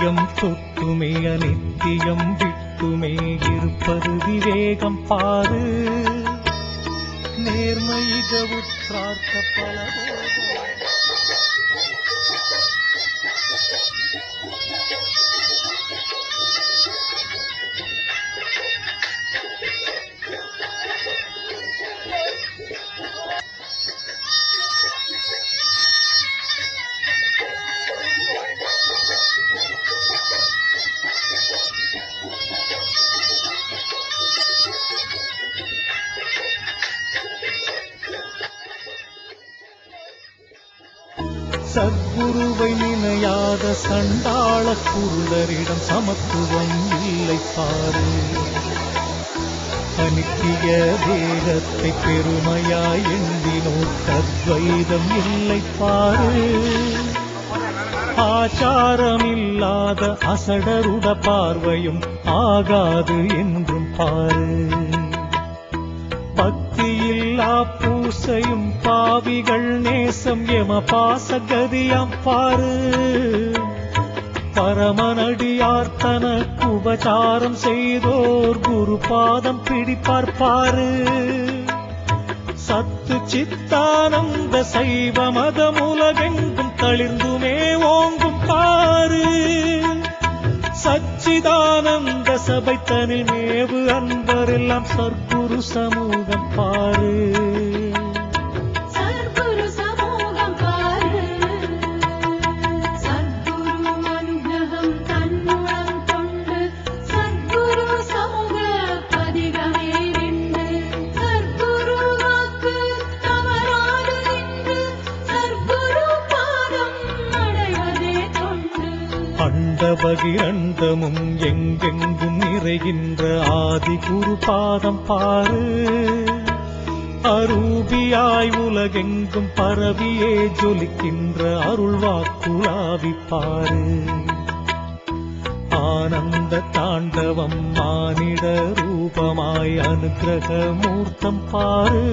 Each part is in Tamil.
நித்தியம் தொட்டுமே அநித்தியம் விட்டுமே இருப்பது விவேகம் பாரு. நேர்மைக உற்றார்க்க பலபோதும் சத்குருவை நினையாத சண்டாள குருடரிடம் சமத்துவம் இல்லை பாரு. அநித்திய வேதத்தை பெருமையாய் எண்ணினோர் அத்வைதம் இல்லை பாரு. ஆச்சாரமில்லாத அசடருட பார்வையும் ஆகாது என்றும் பாரு. பக்தியில்லா பூசையும் பாவிகள் நேசம் எம பாசகதியாம் பாரு. பரமனடியார் தனக்கு உபசாரம் செய்தோர் குரு பாதம் பிடிப்பார் பாரு. சத்து சித்தானந்த சைவ மதம் உலகெங்கும் தளிர்ந்துமே ஓங்கும் பாரு. சச்சிதானந்த சபை தனில் மேவு அன்பரெல்லாம் சர்க்குரு சமூகம் பாரு. சர்க்குரு சமூகம் பாரு. சர்க்குரு அனுகிரகம் தன்னுடன் கொண்டு சர்க்குரு சமூக பதிகமே நின்று சர்க்குரு வாக்கு தவறாது நின்று சர்க்குரு பாதம் அடைவதே தொண்டு. அண்டபகிரண்டமும் எங்கெங்கும் நிறைகின்ற ஆதி குரு பாதம் பாரு. அரூபியாய் உலகெங்கும் பரவியே ஜொலிக்கின்ற அருள்வாக்குலாவி பாரு. ஆனந்த தாண்டவம் மானிட ரூபமாய் அனுக்கிரக மூர்த்தம் பாரு.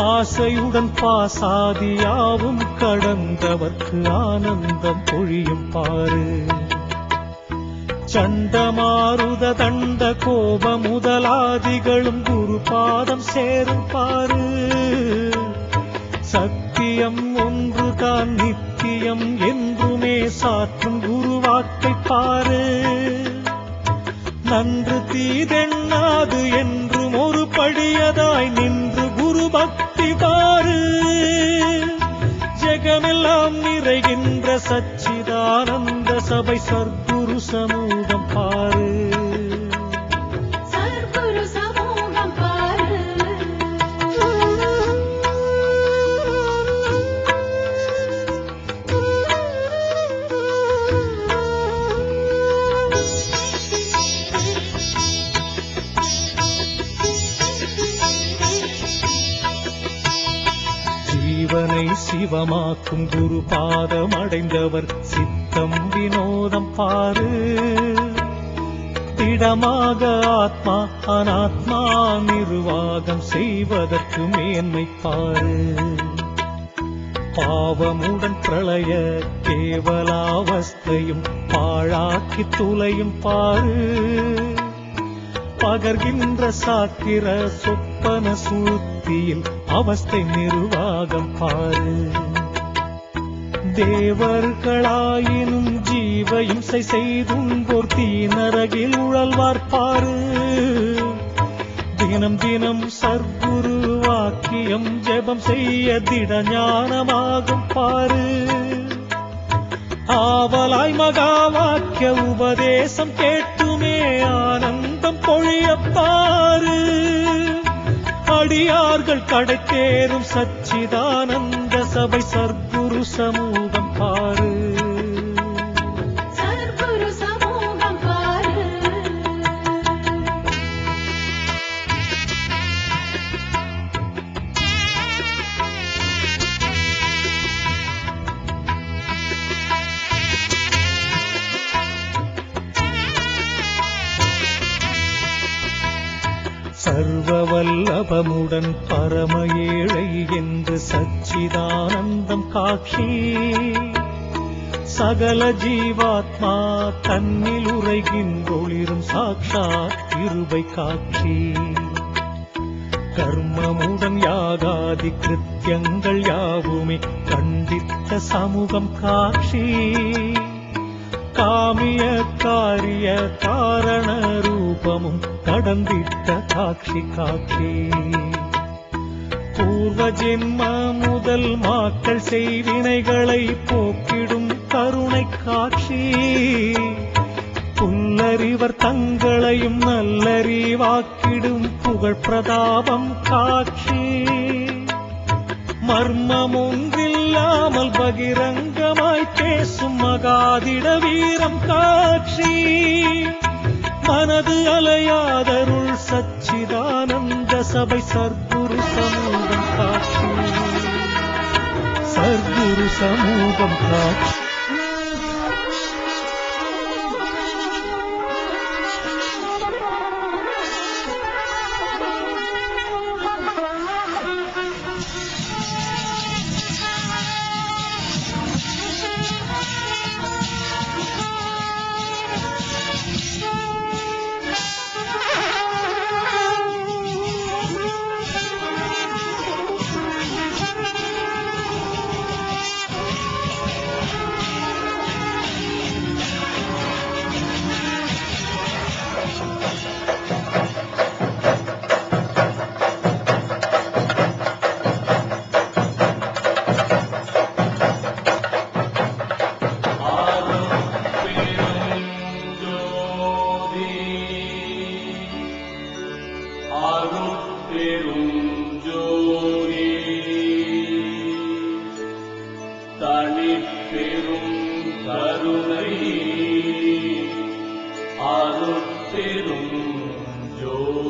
ஆசையுடன் பாசாதியாவும் கடந்தவர்க்கு ஆனந்தம் பொழியும் பாரு. சண்டமாருத தண்ட கோப முதலாதிகளும் குரு பாதம் சேரும் பாரு. சத்தியம் ஒன்றுதான் நித்தியம் என்றுமே சாற்றும் குருவாக்கை பாரு. நன்று தீதெண்ணாது என்றும் ஒரு படியதாய் நின்று குரு பக்தி பாரு. ஜெகமெல்லாம் நிறைகின்ற சச்சிதானந்த சபை சர்க்குரு சமூகம் பாரு. சர்க்குரு சமூகம் பாரு. ஜீவனை சிவமாக்கும் குரு பாதம் அடைந்தவர் சித்தம் வினோதம் பாரு. திடமாக ஆத்மா அனாத்மா நிர்வாகம் செய்வதற்கு மேன்மை பாரு. பாவமுடன் பிரளய கேவலாவஸ்தையும் பாழாக்கி துளையும் பாரு. பகர்கின்ற சாக்கிர சொப்பன சுழுத்தியில் அவஸ்தை நிர்வாகம் பாரு. தேவர்களாயினும் ஜீவ இம்சை செய்தும்போர் தீநரகில் உழல்வார் பாரு. தினம் தினம் சர்க்குரு வாக்கியம் ஜெபம் செய்ய திட ஞானமாகும் பாரு. ஆவலாய் மகா வாக்கிய உபதேசம் கேட்டுமே ஆனந்தம் பொழியப் பாரு. அடியார்கள் கடைத்தேறும் சச்சிதானந்த சபை சர்க்குரு சமூகம் பாரு. சர்க்குரு சமூகம் பாரு. சர்வ வல்லபமுடன் பரம ஏழை என்று சச்சிதானந்தம் காட்சி சகல ஜீவாத்மா தன்னில் உரைகின்றொளிரும் சாட்சாத் கிருபை காட்சி. கர்மமுடன் யாகாதி கிருத்தியங்கள் யாவுமே கண்டித்த சமூகம் காட்சி. காமிய காரிய காரண ரூபமும் கடந்திட்ட காட்சி காட்சி. பூர்வ ஜென்ம முதல் மாக்கள் செய்வினைகளை போக்கிடும் கருணை காட்சி. புல்லறிவர் தங்களையும் நல்லறிவாக்கிடும் புகழ் பிரதாபம் காட்சி. மர்மம் ஒன்றில்லாமல் பகிரங்கமாய் பேசும் மகாதிட வீரம் காட்சி. மனது அலையாதருள் சச்சிதானந்த சபை சர்க்குரு சமூகம் காட்சி. சர்க்குரு சமூகம் காட்சி. தனிப்பெரும் கருணை அருட்பெரும் ஜோதி.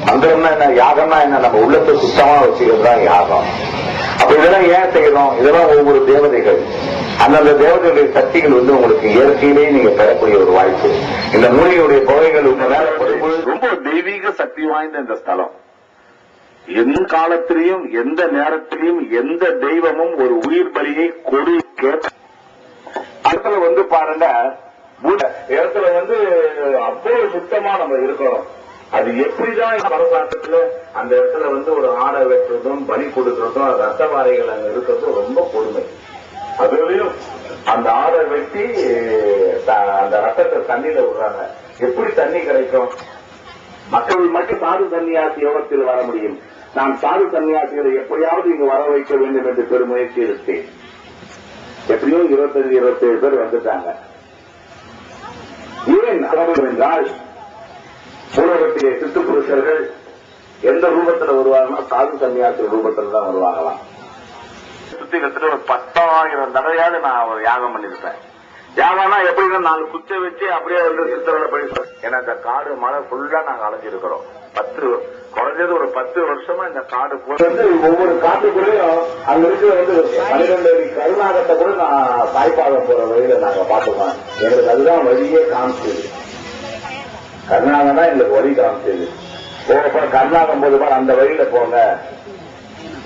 மந்திரம்னா என்ன, யாகம்னா என்ன, நம்ம உள்ளத்தை சுத்தமா வச்சுக்கிறது தான் யாகம். அப்ப இதெல்லாம் ஏன் செய்யணும்? இதெல்லாம் ஒவ்வொரு தேவதைகள், அந்தந்த தேவதைகளுடைய சக்திகள் உங்களுக்கு இயற்கையிலேயே நீங்க பெறக்கூடிய ஒரு வாய்ப்பு. இந்த மூலிகையுடைய புகைகள் உங்க மேல ரொம்ப தெய்வீக சக்தி வாய்ந்த இந்த ஸ்தலம். எந்த காலத்திலையும் எந்த நேரத்திலையும் எந்த தெய்வமும் ஒரு உயிர் பலியை கொடு இடத்துல பாருங்க, இடத்துல அவ்வளவு சுத்தமா நம்ம இருக்கணும். அது எப்படிதான் அரசாங்கத்துல அந்த இடத்துல ஒரு ஆடை வெட்டுறதும் பலி கொடுக்கறதும் ரத்த வாரைகள் அங்க இருக்கிறதும் ரொம்ப கொடுமை. அதுலயும் அந்த ஆடை வெட்டி அந்த ரத்தத்தை தண்ணியில விடுறாங்க. எப்படி தண்ணி கிடைக்கும்? மக்கள் மட்டும் சாது சன்னியாசி யோகத்தில் வர முடியும். நான் சாது சன்னியாசிகளை எப்படியாவது இங்கு வர வைக்க வேண்டும் என்று பெருமுயற்சி எடுத்தேன். எப்படியோ 25-27 பேர் வந்துட்டாங்க. ஏன் என்றால் உலகத்திலே சித்து புருஷர்கள் எந்த ரூபத்தில் வருவாங்கன்னா சாது சன்னியாசி ரூபத்தில் தான் வருவாங்களாம். சுத்தி கிட்டத்தட்ட ஒரு 10,000 தடவையாவது நான் ஒரு யாகம் பண்ணிருப்பேன். யாகம்னா எப்படின்னா 4 குச்சை வச்சு அப்படியே சித்தரோட படிப்பேன். ஏன்னா இந்த காடு மழை ஃபுல்லா நாங்க அலைஞ்சிருக்கிறோம். குறைஞ்சது ஒரு 10 வருஷமா இந்த காடு ஒவ்வொரு காட்டுக்குள்ளேயும் அங்க இருக்கிற 12 அடி கருநாகத்தை கூட நான் தாய்ப்பாகம் போற வழியில நாங்க பாத்துப்போம். எங்களுக்கு அதுதான் வழியே காமிச்சது. கருநாகம் தான் எங்களுக்கு வழி காமிச்சது. கருநாகம் போது பாரு அந்த வழியில போங்க.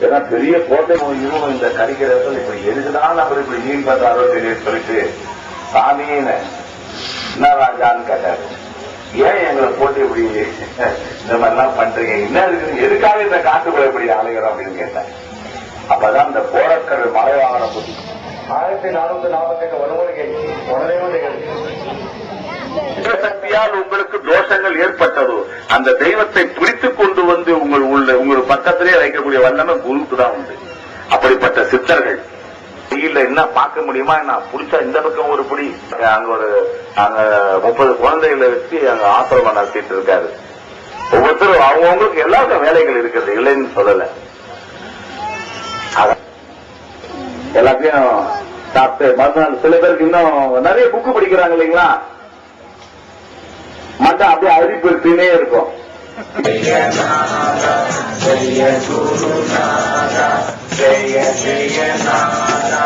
ஏன்னா பெரிய கோட்டை இவங்க இந்த கடிக்கிற இடத்துல இப்படி எதுக்குதான் நம்ம இப்படி மீன் பண்றாரோ தெரியும் சொல்லிட்டு சாமின்னு என்ன ராஜான்னு கேட்டாரு. ஏன் எங்களை போட்டு இப்படி இந்த மாதிரிலாம் பண்றீங்க, என்ன இருக்கு, எதுக்காக இந்த காட்டுக்குள்ள இப்படி அலைகிறோம் அப்படின்னு கேட்டேன். அப்பதான் இந்த கோரக்கரு மலைவாகன புத்தி 1448 வருமுறை உடனே சக்தியால் உங்களுக்கு தோஷங்கள் ஏற்பட்டதோ அந்த தெய்வத்தை பிடித்துக் கொண்டு வந்து உங்கள் பக்கத்திலே வைக்கக்கூடிய வல்லமை குருவுக்கு தான் உண்டு. அப்படிப்பட்ட சித்தர்கள் வெயில்ல என்ன பார்க்க முடியுமா? என்ன புடிச்சா இந்த பக்கம் ஒரு புடி, அங்க 30 குழந்தைகளை வச்சு அங்க ஆசிரமம் நடத்திட்டு இருக்காரு. ஒவ்வொருத்தரும் அவங்களுக்கு எல்லாருக்கும் வேலைகள் இருக்கிறது, இல்லைன்னு சொல்லல. எல்லாத்தையும் சாப்பிட்டு மறுநாள் சில பேருக்கு இன்னும் நிறைய புக்கு படிக்கிறாங்க இல்லைங்களா, மட்டும் அப்படியே அரிப்பினே இருக்கும். ஜெய நாதா ஜெய குருநாதா ஜெய ஜெய நாதா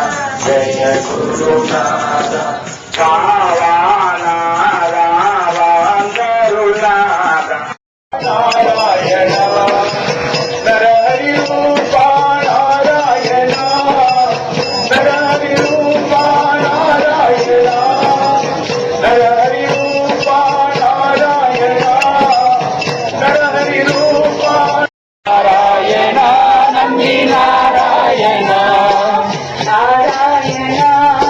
ஜெய குருநாதா காவாநாதா வாந்தருநாதா நாராயண நரஹரி ரூபா நாராயண நரஹரி ரூபா நாராயண நரஹரி ரூபா நாராயண நரஹரி ரூபா நாராயண நந்தி நாராயண நாராயண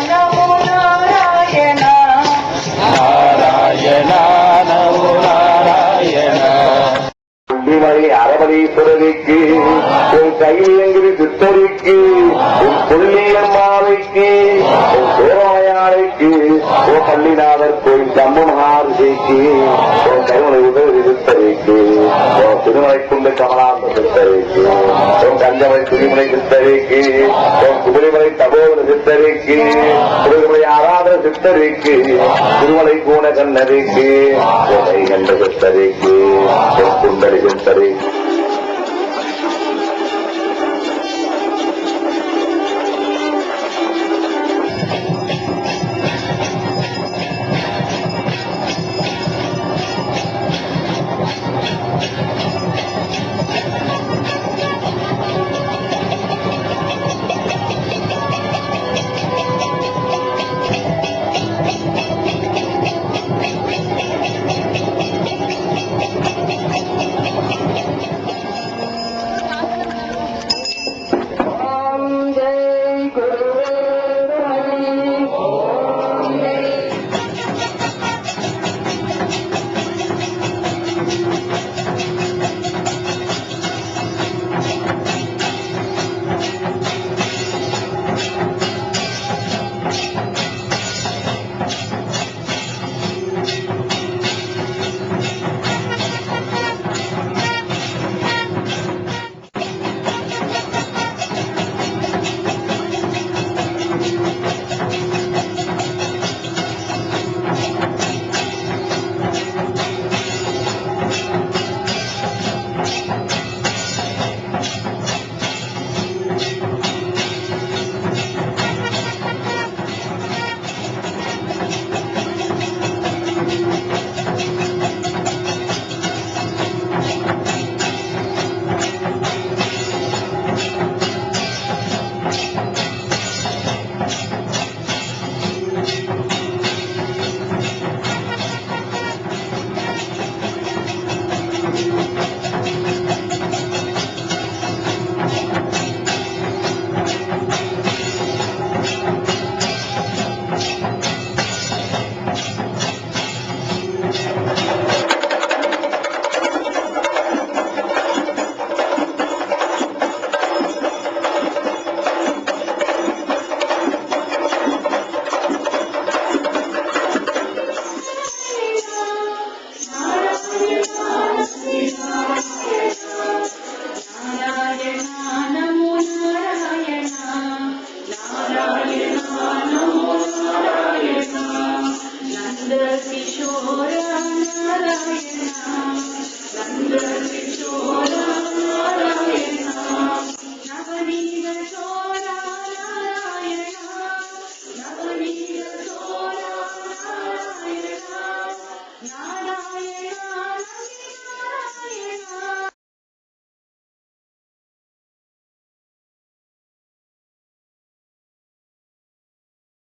நமோ நாராயண நாராயண நமோ நாராயண. அரவணீஸ்வரருக்கு உன் கையிலங்கிரி சித்தருக்கு உன் கொள்ளியம்மாவைக்கு உன் சோழமையாளைக்கு உன் பள்ளிநாதர் கோயில் ஜம்மு மகாரிஷிக்கு உன் கைமுறை உதவி சித்தருக்கு உன் திருமலைக்குண்டு கமலாந்த சித்தருக்கு உன் பஞ்சமலை துணிமலை சித்தரிக்கு குதிரைமலை தபோதர சித்தரிக்கு குதிரைமலை ஆராதன சித்தரிக்கு திருமலை கூண கண்ணரிக்கு கோடை கண்ட சித்தரிக்கு குண்டரி சித்தரிக்கு